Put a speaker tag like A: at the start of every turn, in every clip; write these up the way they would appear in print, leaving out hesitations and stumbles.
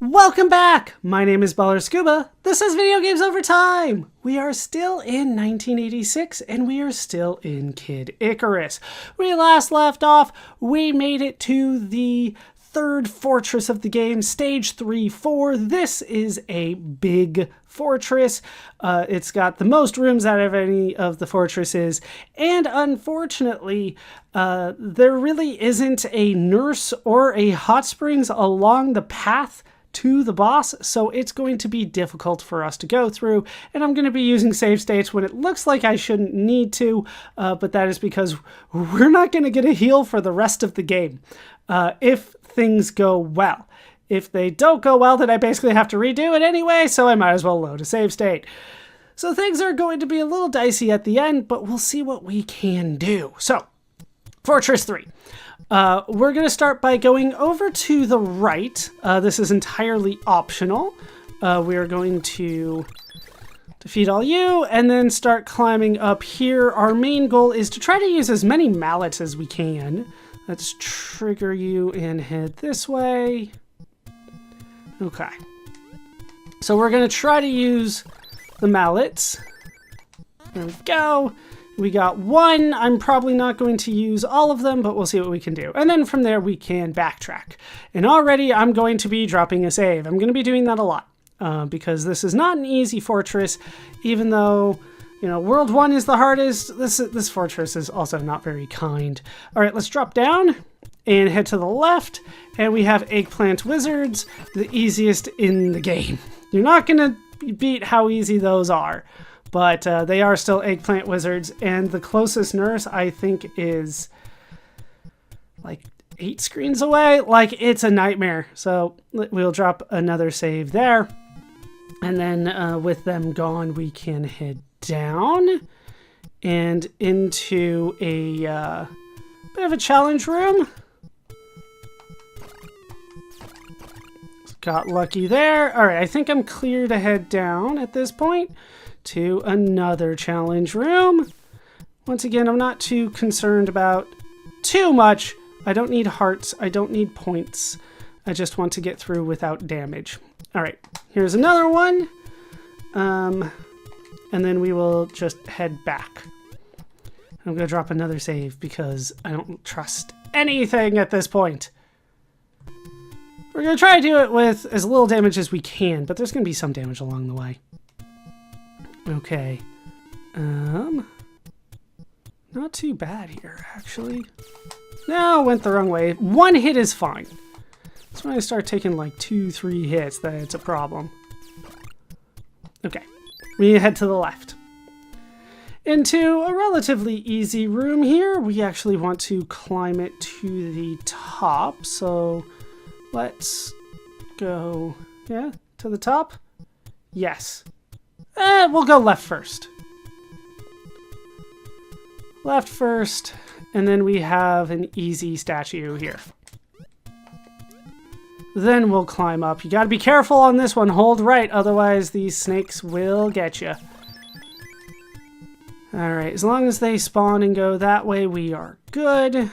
A: Welcome back! My name is ballerscuba. This is Video Games Over Time! We are still in 1986 and we are still in Kid Icarus. We last left off, we made it to the third fortress of the game, stage 3-4. This is a big fortress. It's got the most rooms out of any of the fortresses, and unfortunately, there really isn't a nurse or a hot springs along the path to the boss, so it's going to be difficult for us to go through, and I'm going to be using save states when it looks like I shouldn't need to, but that is because we're not going to get a heal for the rest of the game if things go well. If they don't go well, then I basically have to redo it anyway, so I might as well load a save state. So things are going to be a little dicey at the end, but we'll see what we can do. So, Fortress 3. We're going to start by going over to the right. This is entirely optional. We're going to defeat all you and then start climbing up here. Our main goal is to try to use as many mallets as we can. Let's trigger you and head this way. Okay. So we're going to try to use the mallets. There we go. We got one. I'm probably not going to use all of them, but we'll see what we can do. And then from there, we can backtrack. And already, I'm going to be dropping a save. I'm going to be doing that a lot because this is not an easy fortress, even though, you know, World 1 is the hardest. This fortress is also not very kind. All right, let's drop down and head to the left. And we have Eggplant Wizards, the easiest in the game. You're not going to beat how easy those are. But they are still Eggplant Wizards, and the closest nurse, I think, is like 8 screens away. Like, it's a nightmare. So we'll drop another save there. And then with them gone, we can head down and into a bit of a challenge room. Got lucky there. All right, I think I'm clear to head down at this point to another challenge room. Once again, I'm not too concerned about too much. I don't need hearts. I don't need points. I just want to get through without damage. All right, here's another one. And then we will just head back. I'm going to drop another save because I don't trust anything at this point. We're going to try to do it with as little damage as we can, but there's going to be some damage along the way. Okay, not too bad here, actually. No, went the wrong way. One hit is fine. It's when I start taking like 2-3 hits that it's a problem. Okay, we head to the left. Into a relatively easy room here. We actually want to climb it to the top, so let's go, yeah, to the top? Yes. We'll go left first. Left first, and then we have an easy statue here. Then we'll climb up. You gotta be careful on this one. Hold right, otherwise these snakes will get you. Alright, as long as they spawn and go that way, we are good.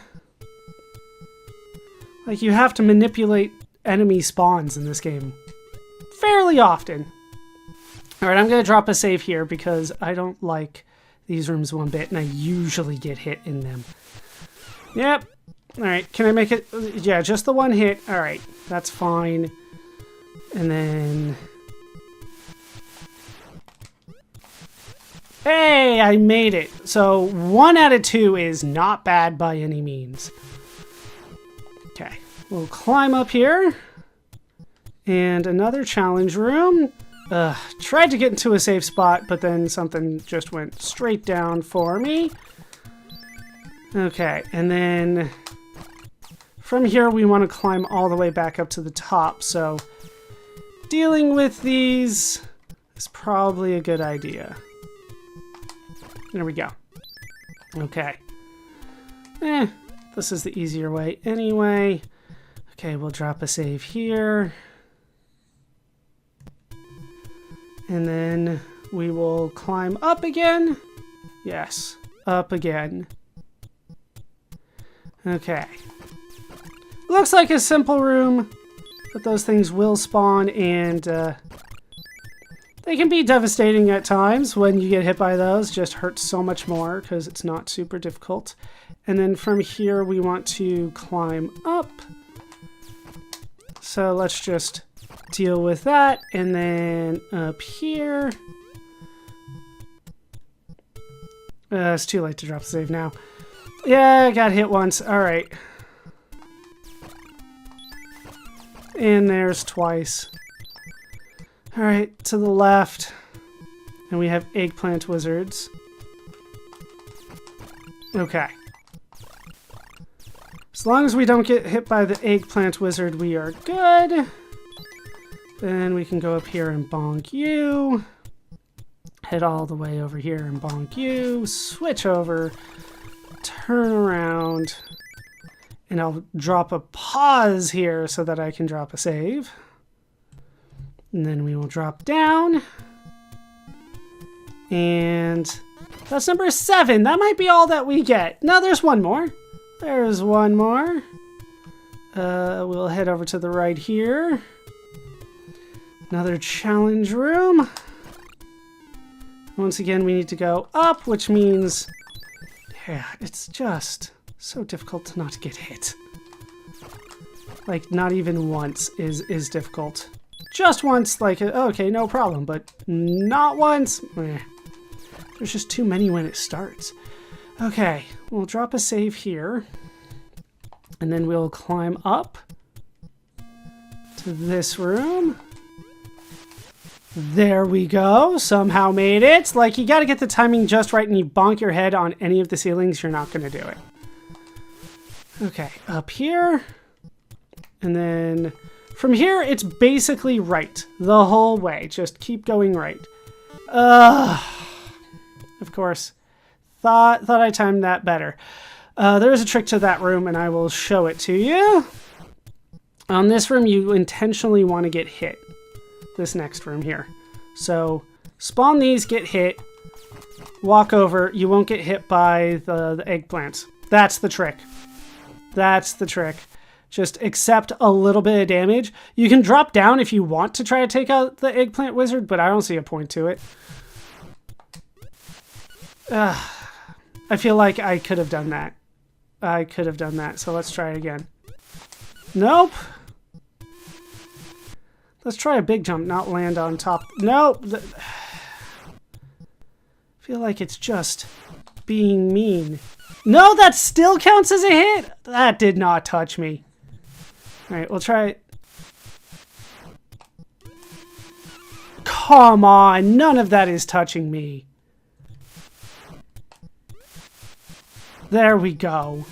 A: Like, you have to manipulate enemy spawns in this game fairly often. Alright, I'm going to drop a save here because I don't like these rooms one bit, and I usually get hit in them. Yep. Alright, can I make it? Yeah, just the one hit. Alright, that's fine. And then... Hey, I made it. So 1 out of 2 is not bad by any means. Okay, we'll climb up here. And another challenge room. Tried to get into a safe spot, but then something just went straight down for me. Okay, and then from here we want to climb all the way back up to the top, so dealing with these is probably a good idea. There we go. Okay. This is the easier way anyway. Okay, we'll drop a save here. And then we will climb up again. Yes, up again. Okay. Looks like a simple room. But those things will spawn, and they can be devastating at times when you get hit by those. Just hurts so much more because it's not super difficult. And then from here we want to climb up. So let's just deal with that. And then up here. It's too late to drop the save now. Yeah, I got hit once. Alright. And there's twice. Alright, to the left. And we have eggplant wizards. Okay. As long as we don't get hit by the eggplant wizard, we are good. Then we can go up here and bonk you. Head all the way over here and bonk you. Switch over. Turn around. And I'll drop a pause here so that I can drop a save. And then we will drop down. And that's number 7. That might be all that we get. No, there's one more. There's one more. We'll head over to the right here. Another challenge room. Once again, we need to go up, which means, yeah, it's just so difficult to not get hit. Like, not even once is difficult. Just once, like, okay, no problem, but not once. There's just too many when it starts. Okay, we'll drop a save here. And then we'll climb up to this room. There we go. Somehow made it. Like, you gotta get the timing just right, and you bonk your head on any of the ceilings, you're not gonna do it. Okay, up here. And then from here, it's basically right the whole way. Just keep going right. Of course. Thought I timed that better. There is a trick to that room, and I will show it to you. On this room, you intentionally want to get hit. This next room here. So, spawn these, get hit, walk over. You won't get hit by the eggplants. That's the trick. That's the trick. Just accept a little bit of damage. You can drop down if you want to try to take out the eggplant wizard, but I don't see a point to it. I feel like I could have done that. I could have done that, so let's try it again. Nope. Let's try a big jump, not land on top. Nope. I feel like it's just being mean. No, that still counts as a hit. That did not touch me. All right, we'll try it. Come on, none of that is touching me. There we go.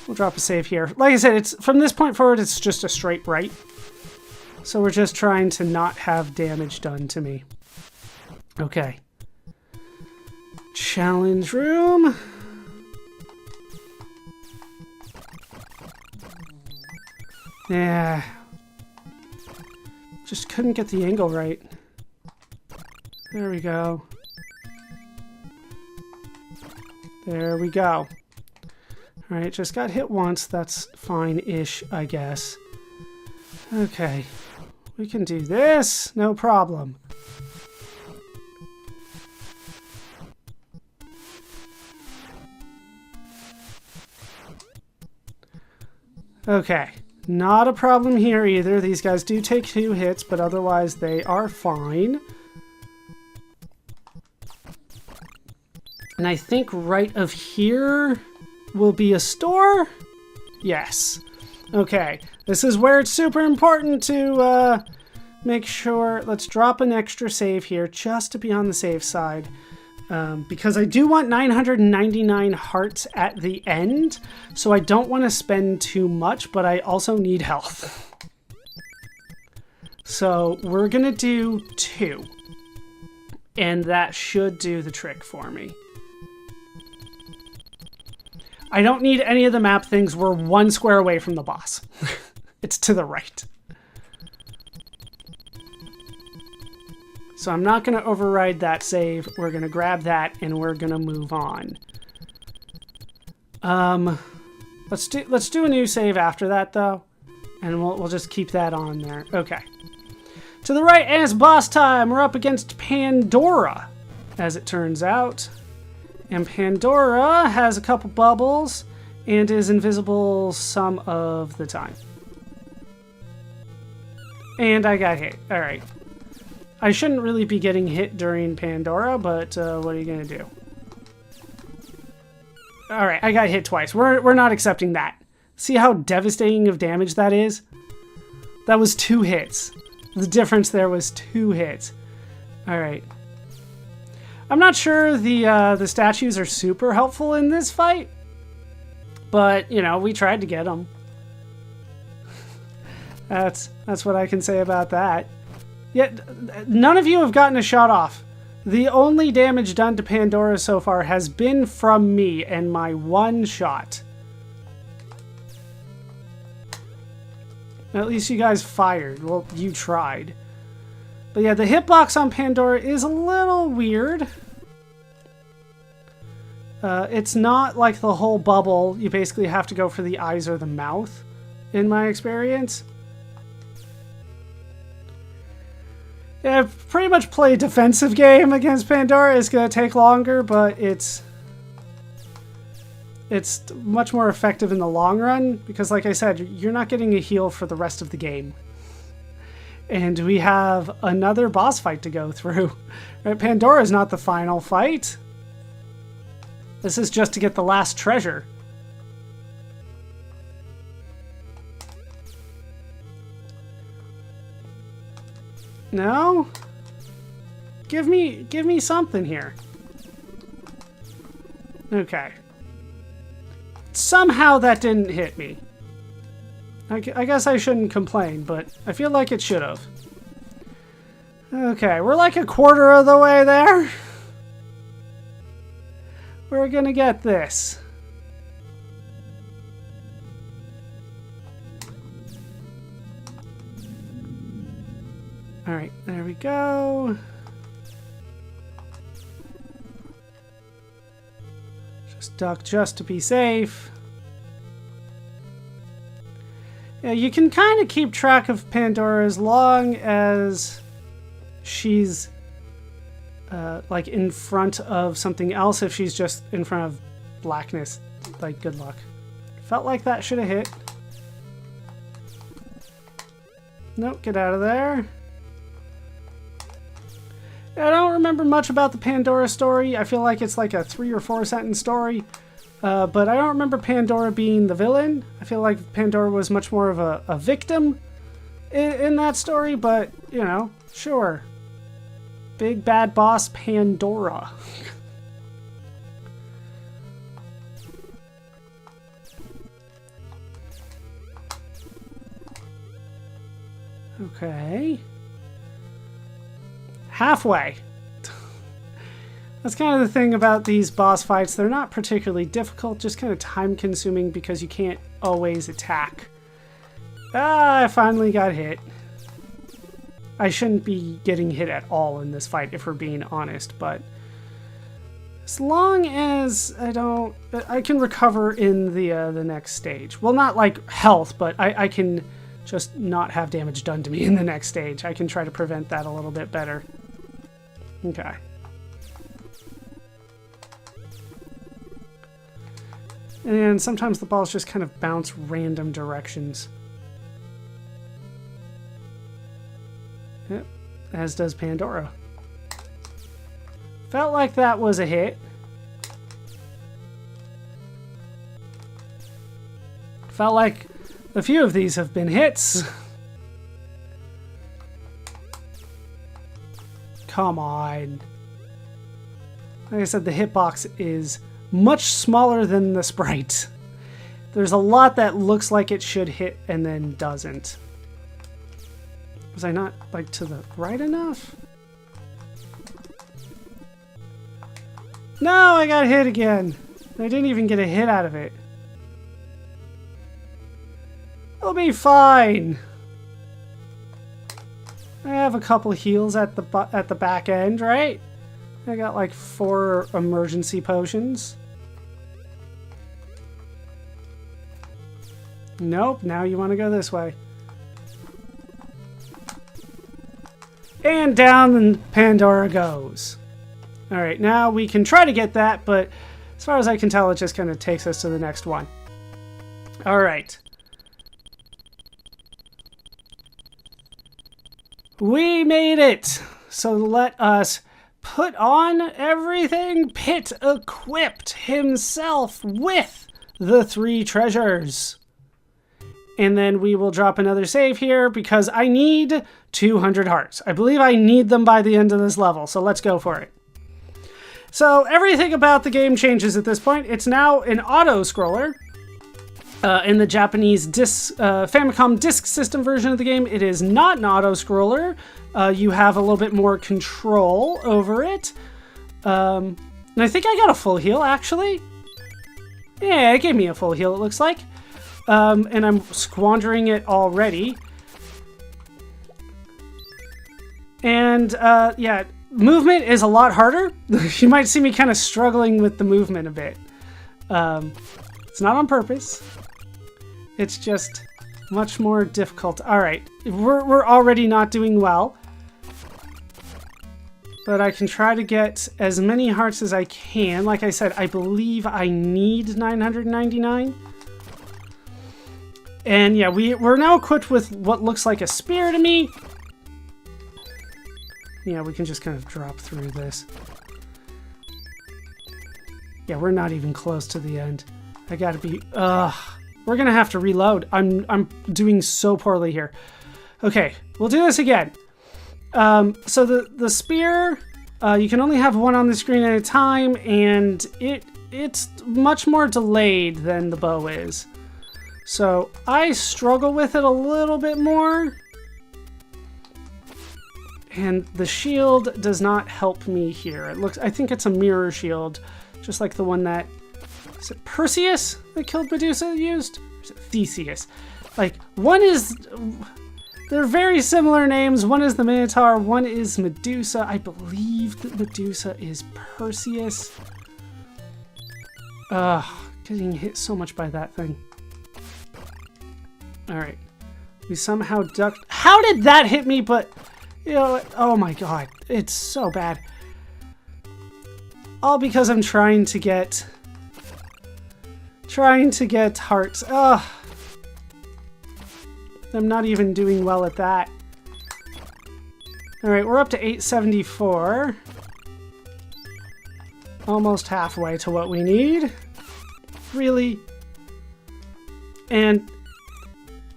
A: We'll drop a save here. Like I said, it's from this point forward, it's just a straight right. So we're just trying to not have damage done to me. Okay. Challenge room. Yeah. Just couldn't get the angle right. There we go. There we go. Alright, just got hit once. That's fine-ish, I guess. Okay. We can do this. No problem. Okay. Not a problem here either. These guys do take 2 hits, but otherwise they are fine. And I think right of here will be a store? Yes. Okay. This is where it's super important to make sure. Let's drop an extra save here just to be on the safe side. Because I do want 999 hearts at the end. So I don't want to spend too much, but I also need health. So we're going to do 2. And that should do the trick for me. I don't need any of the map things. We're 1 square away from the boss. It's to the right. So I'm not going to override that save. We're going to grab that and we're going to move on. Let's do a new save after that though. And we'll just keep that on there. Okay. To the right, and it's boss time. We're up against Pandora, as it turns out. And Pandora has a couple bubbles and is invisible some of the time. And I got hit. Alright. I shouldn't really be getting hit during Pandora, but what are you going to do? Alright, I got hit twice. We're not accepting that. See how devastating of damage that is? That was 2 hits. The difference there was 2 hits. Alright. I'm not sure the statues are super helpful in this fight. But, you know, we tried to get them. That's what I can say about that. Yet, none of you have gotten a shot off. The only damage done to Pandora so far has been from me and my 1 shot. At least you guys fired. Well, you tried. But yeah, the hitbox on Pandora is a little weird. It's not like the whole bubble. You basically have to go for the eyes or the mouth, in my experience. Yeah, I've pretty much played a defensive game against Pandora. It's going to take longer, but it's much more effective in the long run because, like I said, you're not getting a heal for the rest of the game. And we have another boss fight to go through. Right? Pandora is not the final fight. This is just to get the last treasure. No? Give me something here. Okay. Somehow that didn't hit me. I guess I shouldn't complain, but I feel like it should have. Okay, we're like a quarter of the way there. We're gonna get this. Alright, there we go. Just duck just to be safe. Yeah, you can kind of keep track of Pandora as long as she's like in front of something else. If she's just in front of blackness, like, good luck. Felt like that should have hit. Nope, get out of there. I don't remember much about the Pandora story. I feel like it's like a 3 or 4 sentence story. But I don't remember Pandora being the villain. I feel like Pandora was much more of a victim in that story, but, you know, sure. Big bad boss Pandora. Okay. Halfway. That's kind of the thing about these boss fights. They're not particularly difficult, just kind of time consuming because you can't always attack. Ah, I finally got hit. I shouldn't be getting hit at all in this fight if we're being honest, but as long as I can recover in the next stage. Well, not like health, but I can just not have damage done to me in the next stage. I can try to prevent that a little bit better. Okay. And sometimes the balls just kind of bounce random directions. Yep, as does Pandora. Felt like that was a hit. Felt like a few of these have been hits. Come on. Like I said, the hitbox is much smaller than the sprite. There's a lot that looks like it should hit and then doesn't. Was I not, like, to the right enough? No, I got hit again. I didn't even get a hit out of it. It'll be fine. I have a couple heals at the back end, right? I got like 4 emergency potions. Nope, now you want to go this way. And down Pandora goes. All right, now we can try to get that, but as far as I can tell, it just kind of takes us to the next one. All right. We made it. So let us put on everything. Pit equipped himself with the 3 treasures. And then we will drop another save here because I need 200 hearts. I believe I need them by the end of this level, so let's go for it. So everything about the game changes at this point. It's now an auto-scroller. In the Japanese Famicom Disk System version of the game, it is not an auto-scroller. You have a little bit more control over it. And I think I got a full heal, actually. Yeah, it gave me a full heal, it looks like. And I'm squandering it already. And, yeah, movement is a lot harder. You might see me kind of struggling with the movement a bit. It's not on purpose. It's just much more difficult. All right, we're already not doing well. But I can try to get as many hearts as I can. Like I said, I believe I need 999. And yeah, we're now equipped with what looks like a spear to me. Yeah, we can just kind of drop through this. Yeah, we're not even close to the end. I gotta be... we're gonna have to reload. I'm doing so poorly here. Okay, we'll do this again. So the spear, you can only have one on the screen at a time, and it's much more delayed than the bow is. So I struggle with it a little bit more. And the shield does not help me here. I think it's a mirror shield, just like the one that, is it Perseus that killed Medusa used? Or is it Theseus? Like, they're very similar names. One is the Minotaur, one is Medusa. I believe that Medusa is Perseus. Getting hit so much by that thing. All right, we somehow ducked. How did that hit me? But, you know, oh my God, it's so bad. All because I'm trying to get hearts. Ugh. I'm not even doing well at that. All right, we're up to 874. Almost halfway to what we need. Really? And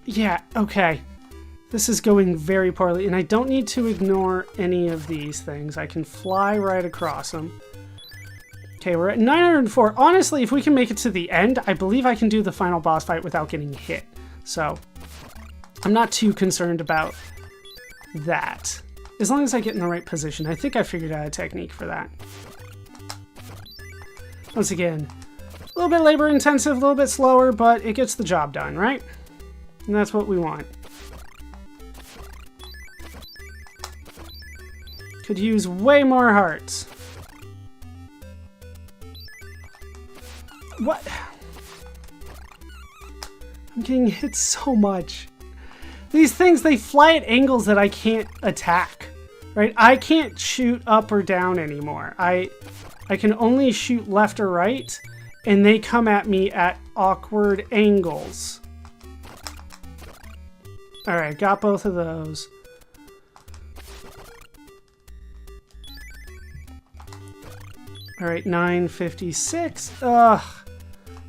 A: yeah, okay. This is going very poorly, and I don't need to ignore any of these things. I can fly right across them. Okay, we're at 904. Honestly, if we can make it to the end, I believe I can do the final boss fight without getting hit. So, I'm not too concerned about that. As long as I get in the right position. I think I figured out a technique for that. Once again, a little bit labor intensive, a little bit slower, but it gets the job done, right? And that's what we want. Could use way more hearts. What? I'm getting hit so much. These things, they fly at angles that I can't attack, right? I can't shoot up or down anymore. I can only shoot left or right, and they come at me at awkward angles. All right, got both of those. All right, 956. Ugh,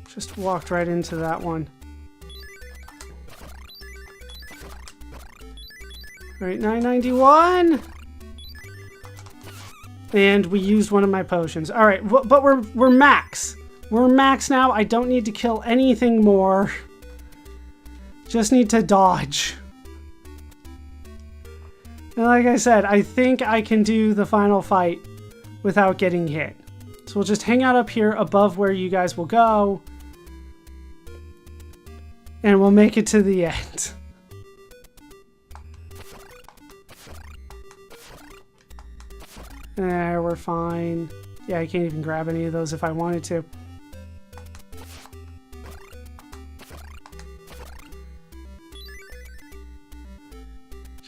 A: just walked right into that one. All right, 991. And we used one of my potions. All right, but we're max. We're max now. I don't need to kill anything more. Just need to dodge. And like I said, I think I can do the final fight without getting hit. So we'll just hang out up here above where you guys will go. And we'll make it to the end. There, we're fine. Yeah, I can't even grab any of those if I wanted to.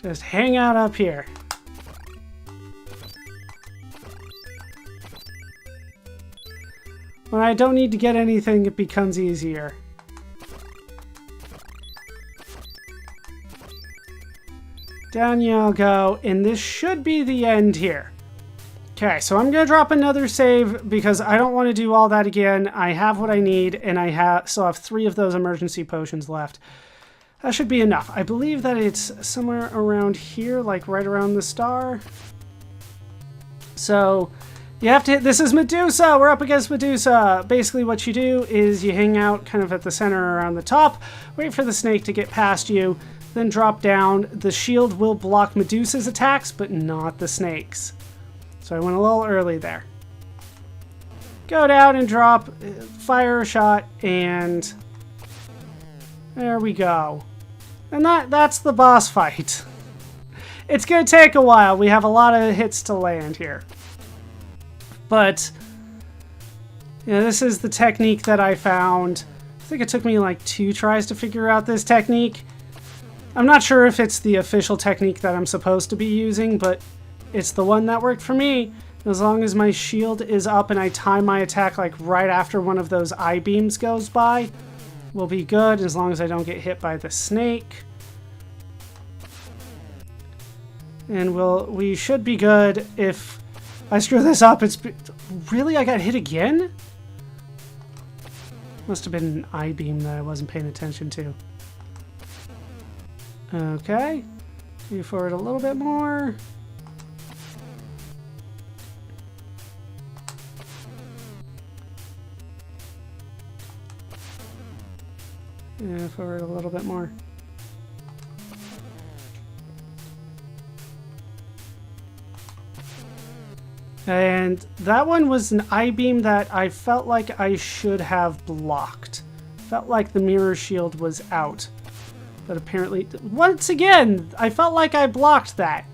A: Just hang out up here. When I don't need to get anything, it becomes easier. Down you go, and this should be the end here. Okay, so I'm going to drop another save because I don't want to do all that again. I have what I need, and I still have 3 of those emergency potions left. That should be enough. I believe that it's somewhere around here, like right around the star. So you have to hit, this is Medusa, we're up against Medusa. Basically what you do is you hang out kind of at the center around the top, wait for the snake to get past you, then drop down. The shield will block Medusa's attacks, but not the snake's. So I went a little early there. Go down and drop, fire a shot, and there we go. And that's the boss fight. It's gonna take a while. We have a lot of hits to land here. But you know, this is the technique that I found. I think it took me like 2 tries to figure out this technique. I'm not sure if it's the official technique that I'm supposed to be using, but it's the one that worked for me. As long as my shield is up and I time my attack like right after one of those eye beams goes by, we'll be good as long as I don't get hit by the snake. And we should be good. If I screw this up, really, I got hit again? Must have been an eye beam that I wasn't paying attention to. Okay, move forward a little bit more. Yeah, forward a little bit more. And that one was an eye beam that I felt like I should have blocked. Felt like the mirror shield was out. But apparently, once again, I felt like I blocked that.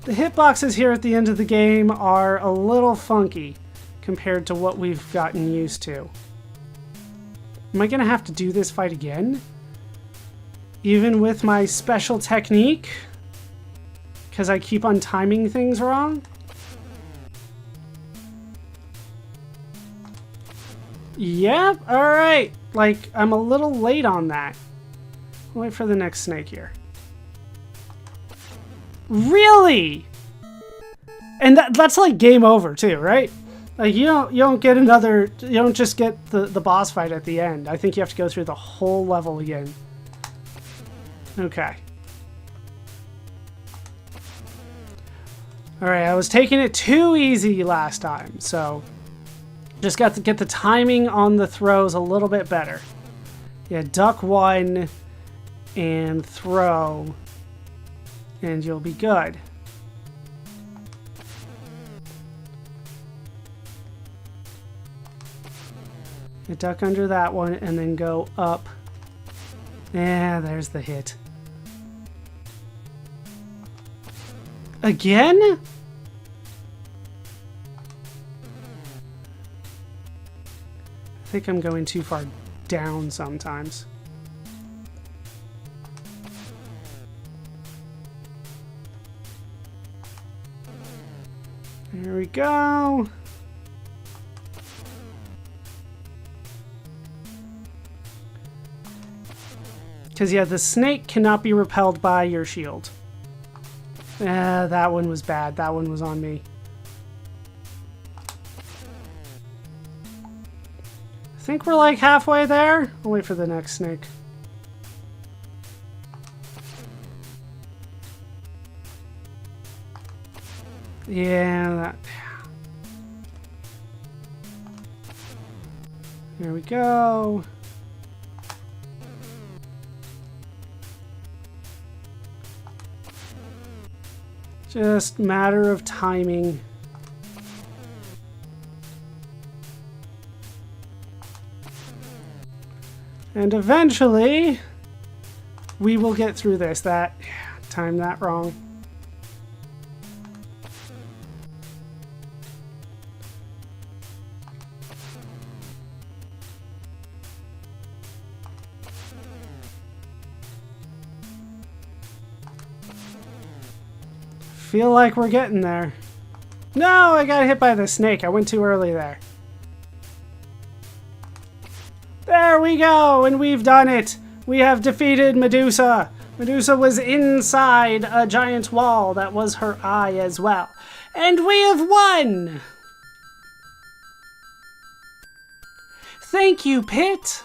A: The hitboxes here at the end of the game are a little funky compared to what we've gotten used to. Am I going to have to do this fight again? Even with my special technique? Because I keep on timing things wrong? Yep, alright. Like, I'm a little late on that. I'll wait for the next snake here. Really? And that's like game over too, right? Like you don't get another, you don't just get the boss fight at the end. I think you have to go through the whole level again. Okay. Alright, I was taking it too easy last time, so just got to get the timing on the throws a little bit better. Yeah, duck one and throw, and you'll be good. You duck under that one and then go up. Yeah, there's the hit. Again? I think I'm going too far down sometimes. There we go. Because, yeah, the snake cannot be repelled by your shield. That one was bad. That one was on me. I think we're like halfway there. I'll wait for the next snake. Yeah, that... There we go. Just matter of timing. And eventually, we will get through this. Timed that wrong. Feel like we're getting there. No, I got hit by the snake. I went too early there. there we go, and we've done it. We have defeated Medusa. Medusa was inside a giant wall that was her eye as well. And we have won! Thank you, Pit!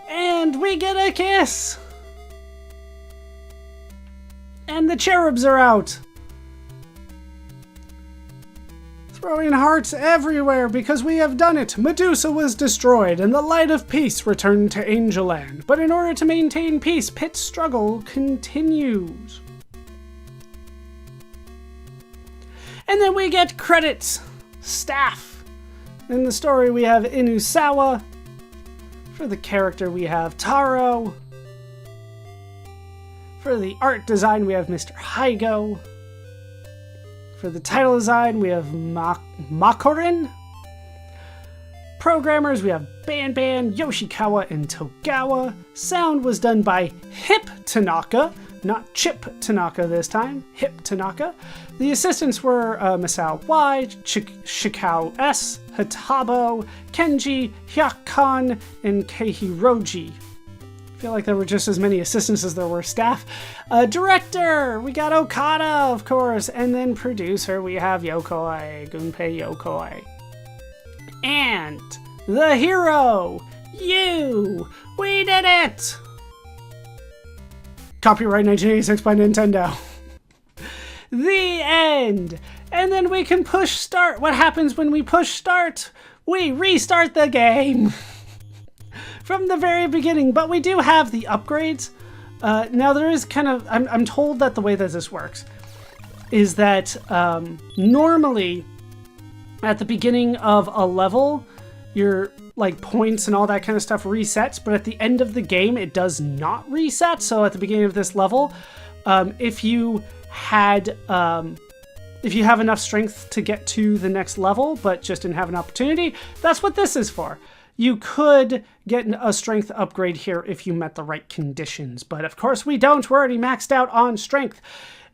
A: And we get a kiss! And the cherubs are out! Throwing hearts everywhere because we have done it! Medusa was destroyed and the light of peace returned to Angel Land. But in order to maintain peace, Pit's struggle continues. And then we get credits. Staff. In the story we have Inusawa. For the character we have Taro. For the art design we have Mr. Hygo. For the title design we have Makorin. Programmers we have Ban, Yoshikawa, and Togawa. Sound was done by Hip Tanaka, not Chip Tanaka this time, Hip Tanaka. The assistants were Masao Y, Shikao S, Hatabo, Kenji, Hyakan, and Keihiroji. I feel like there were just as many assistants as there were staff. Director, we got Okada, of course, and then producer, we have Yokoi, Gunpei Yokoi. And the hero, you! We did it! Copyright 1986 by Nintendo. The end! And then we can push start. What happens when we push start? We restart the game! From the very beginning, but we do have the upgrades. Now there is kind of, I'm told that the way that this works is that normally at the beginning of a level, your like points and all that kind of stuff resets, but at the end of the game, it does not reset. So at the beginning of this level, if you have enough strength to get to the next level, but just didn't have an opportunity, that's what this is for. You could get a strength upgrade here if you met the right conditions, but of course we don't. We're already maxed out on strength.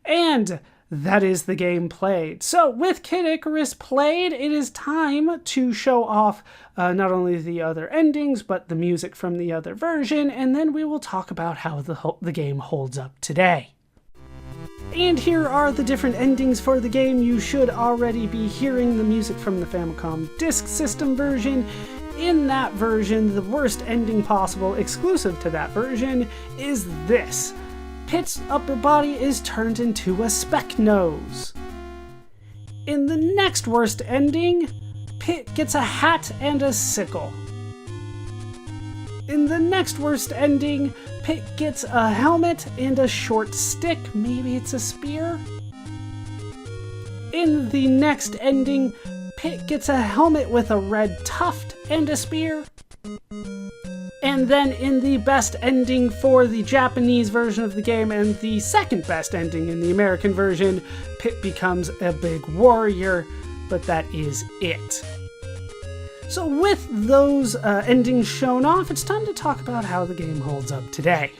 A: And that is the game played. So with Kid Icarus played, it is time to show off not only the other endings, but the music from the other version, and then we will talk about how the game holds up today. And here are the different endings for the game. You should already be hearing the music from the Famicom Disk System version. In that version, the worst ending possible, exclusive to that version, is this. Pit's upper body is turned into a speck nose. In the next worst ending, Pit gets a hat and a sickle. In the next worst ending, Pit gets a helmet and a short stick. Maybe it's a spear? In the next ending, Pit gets a helmet with a red tuft and a spear. And then in the best ending for the Japanese version of the game and the second best ending in the American version, Pit becomes a big warrior, but that is it. So with those endings shown off, it's time to talk about how the game holds up today.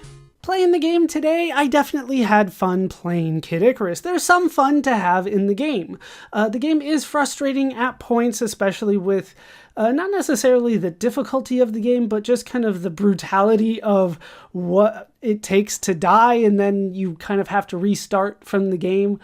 A: Playing the game today, I definitely had fun playing Kid Icarus. There's some fun to have in the game. The game is frustrating at points, especially with not necessarily the difficulty of the game, but just kind of the brutality of what it takes to die, and then you kind of have to restart from the game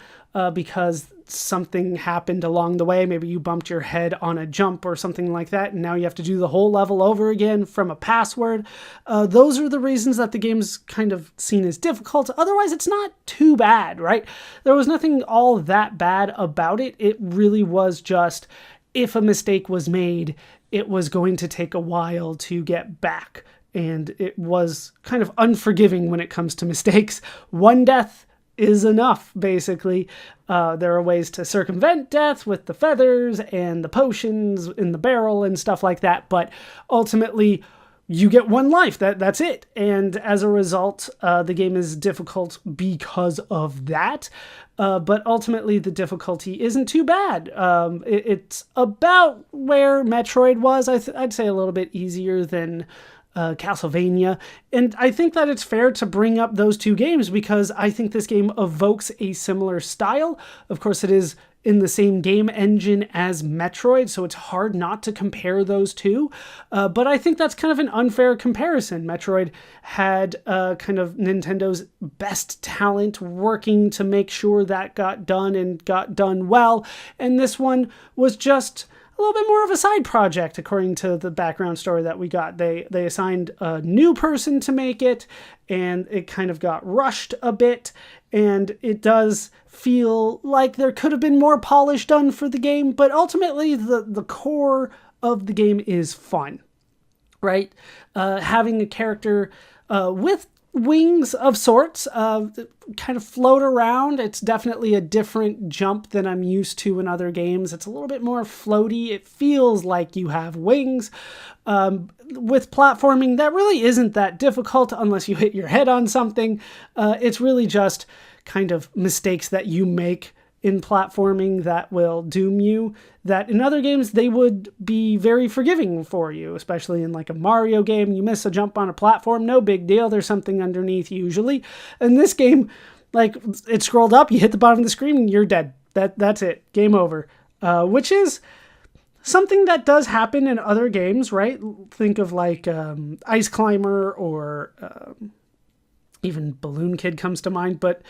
A: because something happened along the way. Maybe you bumped your head on a jump or something like that, and now you have to do the whole level over again from a password. Those are the reasons that the game's kind of seen as difficult. Otherwise, it's not too bad, right? There was nothing all that bad about it. It really was just, if a mistake was made, it was going to take a while to get back. And it was kind of unforgiving when it comes to mistakes. One death is enough, basically. There are ways to circumvent death with the feathers and the potions in the barrel and stuff like that, but ultimately you get one life. That's it. And as a result, the game is difficult because of that. But ultimately the difficulty isn't too bad. It's about where Metroid was. I'd say a little bit easier than Castlevania. And I think that it's fair to bring up those two games because I think this game evokes a similar style. Of course, it is in the same game engine as Metroid, so it's hard not to compare those two. But I think that's kind of an unfair comparison. Metroid had kind of Nintendo's best talent working to make sure that got done and got done well. And this one was just a little bit more of a side project, according to the background story that we got. They assigned a new person to make it, and it kind of got rushed a bit, and it does feel like there could have been more polish done for the game, but ultimately the core of the game is fun, right? Having a character with wings of sorts kind of float around. It's definitely a different jump than I'm used to in other games. It's a little bit more floaty. It feels like you have wings. With platforming, that really isn't that difficult unless you hit your head on something. It's really just kind of mistakes that you make in platforming that will doom you, that in other games they would be very forgiving for you, especially in like a Mario game. You miss a jump on a platform, no big deal, there's something underneath usually. In this game, like, it scrolled up, you hit the bottom of the screen and you're dead. That's it, game over. Which is something that does happen in other games, right? Think of like Ice Climber or even Balloon Kid comes to mind, but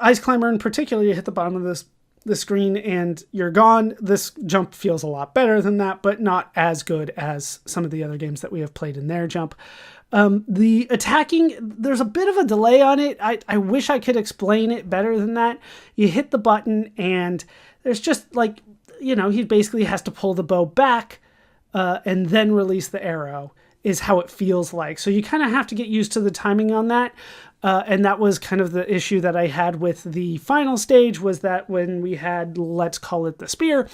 A: Ice Climber in particular, you hit the bottom of the screen and you're gone. This jump feels a lot better than that, but not as good as some of the other games that we have played in their jump. The attacking, there's a bit of a delay on it. I wish I could explain it better than that. You hit the button and there's just like, he basically has to pull the bow back and then release the arrow is how it feels like. So you kind of have to get used to the timing on that. And that was kind of the issue that I had with the final stage, was that when we had, let's call it the spear,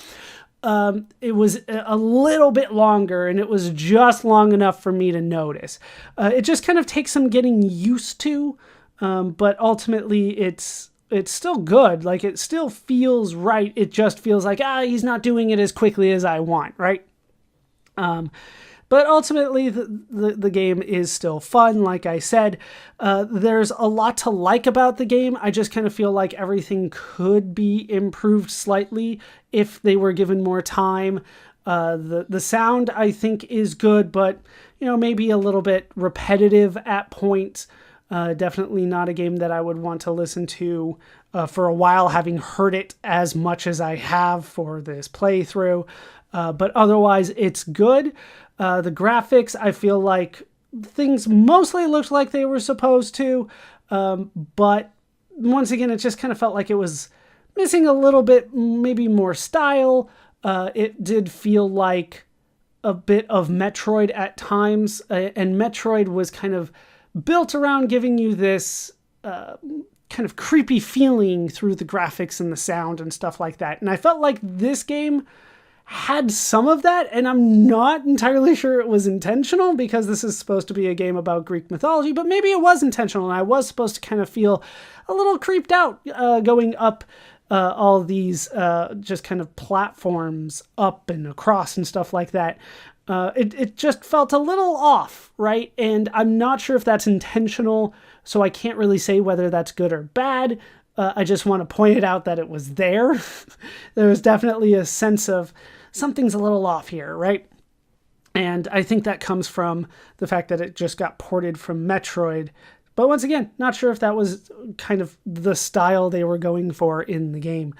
A: it was a little bit longer and it was just long enough for me to notice. It just kind of takes some getting used to, but ultimately it's still good. Like, it still feels right. It just feels like, he's not doing it as quickly as I want, right? But ultimately, the game is still fun, like I said. There's a lot to like about the game. I just kind of feel like everything could be improved slightly if they were given more time. The sound, I think, is good, but maybe a little bit repetitive at points. Definitely not a game that I would want to listen to for a while, having heard it as much as I have for this playthrough. But otherwise, it's good. The graphics, I feel like things mostly looked like they were supposed to, but once again, it just kind of felt like it was missing a little bit, maybe more style. It did feel like a bit of Metroid at times, and Metroid was kind of built around giving you this kind of creepy feeling through the graphics and the sound and stuff like that. And I felt like this game had some of that, and I'm not entirely sure it was intentional, because this is supposed to be a game about Greek mythology, but maybe it was intentional, and I was supposed to kind of feel a little creeped out going up all these just kind of platforms up and across and stuff like that. It just felt a little off, right? And I'm not sure if that's intentional, so I can't really say whether that's good or bad. I just want to point it out that it was there. There was definitely a sense of something's a little off here, right? And I think that comes from the fact that it just got ported from Metroid. But once again, not sure if that was kind of the style they were going for in the game.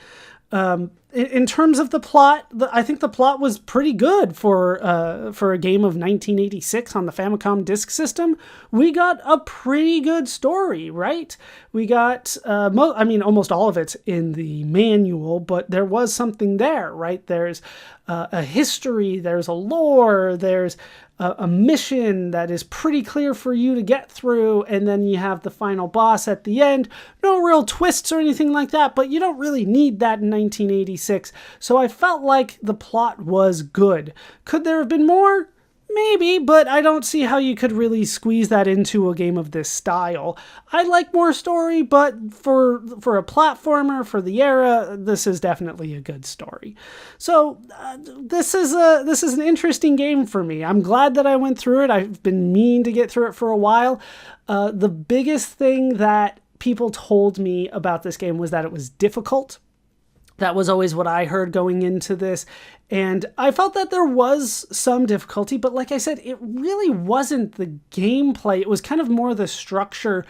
A: In terms of the plot, I think the plot was pretty good for a game of 1986 on the Famicom Disk System. We got a pretty good story, right? We got, almost all of it's in the manual, but there was something there, right? There's a history, there's a lore, there's a mission that is pretty clear for you to get through, and then you have the final boss at the end. No real twists or anything like that, but you don't really need that in 1986. So I felt like the plot was good. Could there have been more? Maybe, but I don't see how you could really squeeze that into a game of this style. I like more story, but for a platformer for the era, this is definitely a good story. So this is an interesting game for me. I'm glad that I went through it. I've been meaning to get through it for a while. The biggest thing that people told me about this game was that it was difficult. That was always what I heard going into this. And I felt that there was some difficulty, but like I said, it really wasn't the gameplay. It was kind of more the structure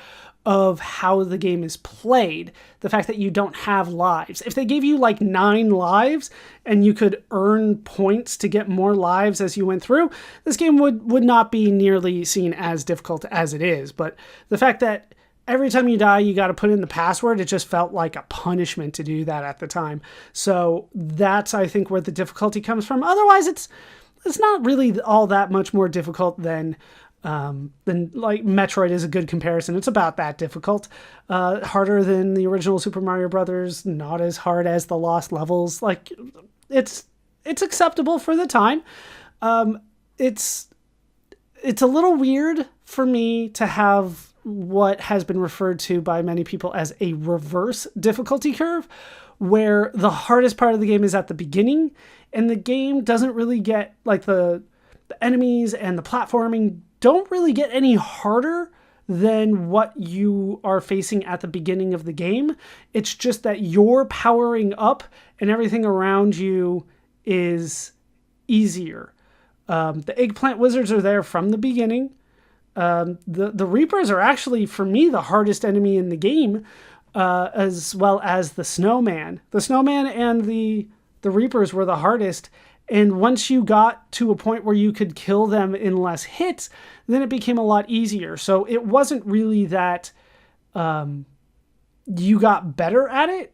A: of how the game is played. The fact that you don't have lives. If they gave you like 9 lives and you could earn points to get more lives as you went through, this game would not be nearly seen as difficult as it is. But the fact that every time you die, you got to put in the password. It just felt like a punishment to do that at the time. So that's, I think, where the difficulty comes from. Otherwise, it's not really all that much more difficult than like Metroid is a good comparison. It's about that difficult. Harder than the original Super Mario Brothers. Not as hard as the Lost Levels. Like it's acceptable for the time. It's a little weird for me to have what has been referred to by many people as a reverse difficulty curve, where the hardest part of the game is at the beginning, and the game doesn't really get, like, the enemies and the platforming don't really get any harder than what you are facing at the beginning of the game. It's just that you're powering up and everything around you is easier. The eggplant wizards are there from the beginning. The Reapers are actually, for me, the hardest enemy in the game, as well as the Snowman. The Snowman and the Reapers were the hardest, and once you got to a point where you could kill them in less hits, then it became a lot easier. So it wasn't really that you got better at it,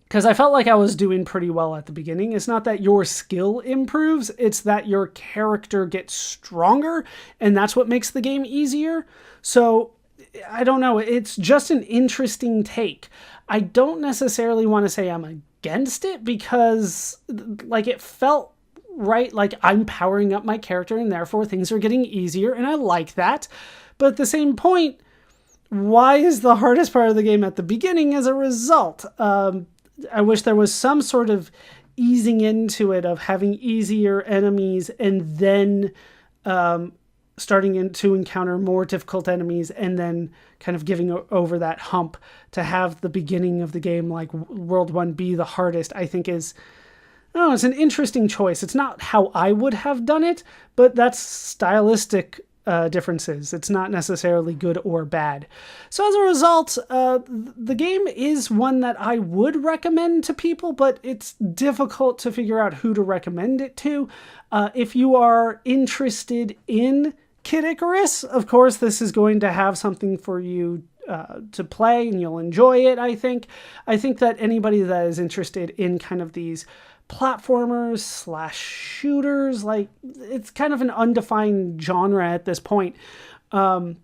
A: because I felt like I was doing pretty well at the beginning. It's not that your skill improves, it's that your character gets stronger, and that's what makes the game easier. So, I don't know, it's just an interesting take. I don't necessarily want to say I'm against it, because like it felt right, like I'm powering up my character, and therefore things are getting easier, and I like that. But at the same point, why is the hardest part of the game at the beginning as a result? I wish there was some sort of easing into it of having easier enemies and then starting to encounter more difficult enemies and then kind of giving over that hump to have the beginning of the game, like World 1, be the hardest, I think is, I don't know, it's an interesting choice. It's not how I would have done it, but that's stylistic differences. It's not necessarily good or bad. So as a result, the game is one that I would recommend to people, but it's difficult to figure out who to recommend it to. If you are interested in Kid Icarus, of course, this is going to have something for you to play, and you'll enjoy it, I think. I think that anybody that is interested in kind of these platformers / shooters, like, it's kind of an undefined genre at this point. The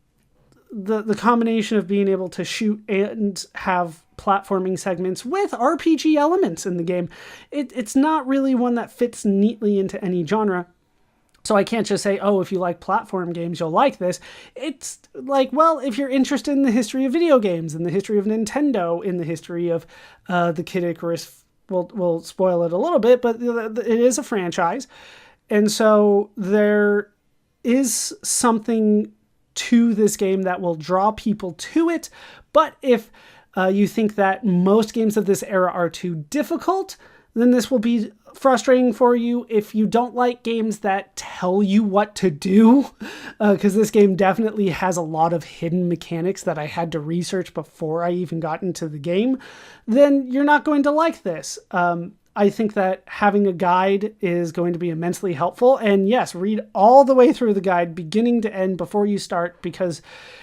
A: combination of being able to shoot and have platforming segments with RPG elements in the game, it's not really one that fits neatly into any genre. So I can't just say, oh, if you like platform games, you'll like this. It's like, well, if you're interested in the history of video games, in the history of Nintendo, in the history of the Kid Icarus, we'll spoil it a little bit, but it is a franchise. And so there is something to this game that will draw people to it. But if you think that most games of this era are too difficult, then this will be frustrating for you. If you don't like games that tell you what to do, because this game definitely has a lot of hidden mechanics that I had to research before I even got into the game, then you're not going to like this. I think that having a guide is going to be immensely helpful. And yes, read all the way through the guide, beginning to end, before you start, because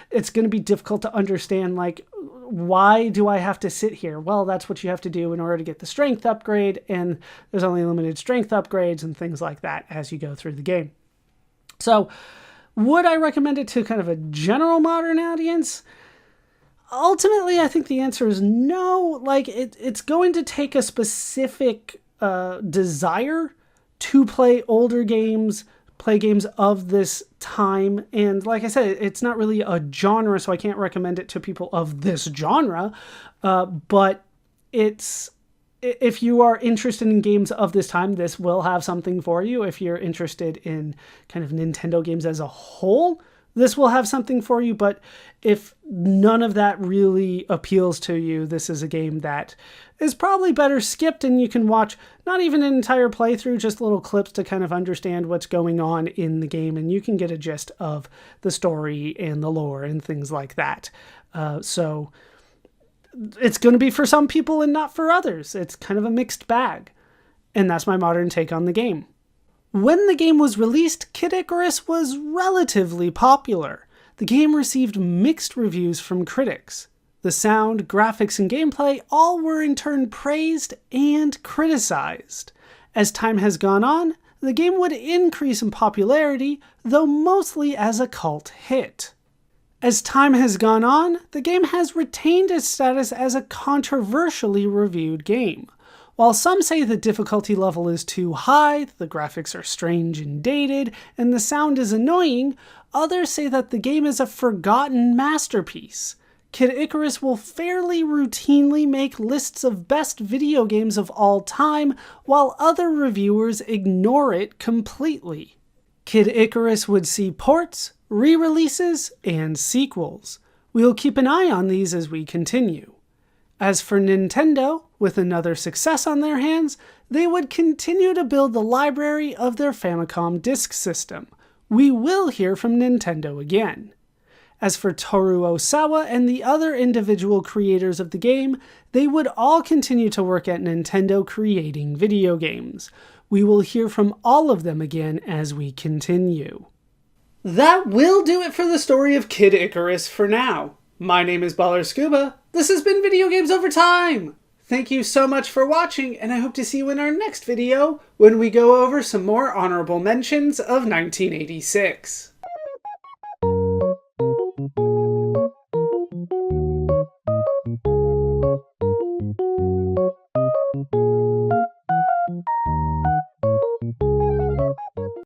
A: it's going to be difficult to understand, like, why do I have to sit here? Well, that's what you have to do in order to get the strength upgrade, and there's only limited strength upgrades and things like that as you go through the game. So, would I recommend it to kind of a general modern audience? Ultimately, I think the answer is no. Like, it's going to take a specific desire to play older games, play games of this time. And like I said, it's not really a genre, so I can't recommend it to people of this genre. But if you are interested in games of this time, this will have something for you. If you're interested in kind of Nintendo games as a whole, this will have something for you. But if none of that really appeals to you, this is a game that is probably better skipped, and you can watch not even an entire playthrough, just little clips to kind of understand what's going on in the game, and you can get a gist of the story and the lore and things like that. So it's going to be for some people and not for others. It's kind of a mixed bag. And that's my modern take on the game. When the game was released, Kid Icarus was relatively popular. The game received mixed reviews from critics. The sound, graphics, and gameplay all were in turn praised and criticized. As time has gone on, the game would increase in popularity, though mostly as a cult hit. As time has gone on, the game has retained its status as a controversially reviewed game. While some say the difficulty level is too high, the graphics are strange and dated, and the sound is annoying, others say that the game is a forgotten masterpiece. Kid Icarus will fairly routinely make lists of best video games of all time, while other reviewers ignore it completely. Kid Icarus would see ports, re-releases, and sequels. We'll keep an eye on these as we continue. As for Nintendo, with another success on their hands, they would continue to build the library of their Famicom disk system. We will hear from Nintendo again. As for Toru Osawa and the other individual creators of the game, they would all continue to work at Nintendo creating video games. We will hear from all of them again as we continue. That will do it for the story of Kid Icarus for now. My name is ballerscuba. This has been Video Games Over Time. Thank you so much for watching, and I hope to see you in our next video when we go over some more honorable mentions of 1986.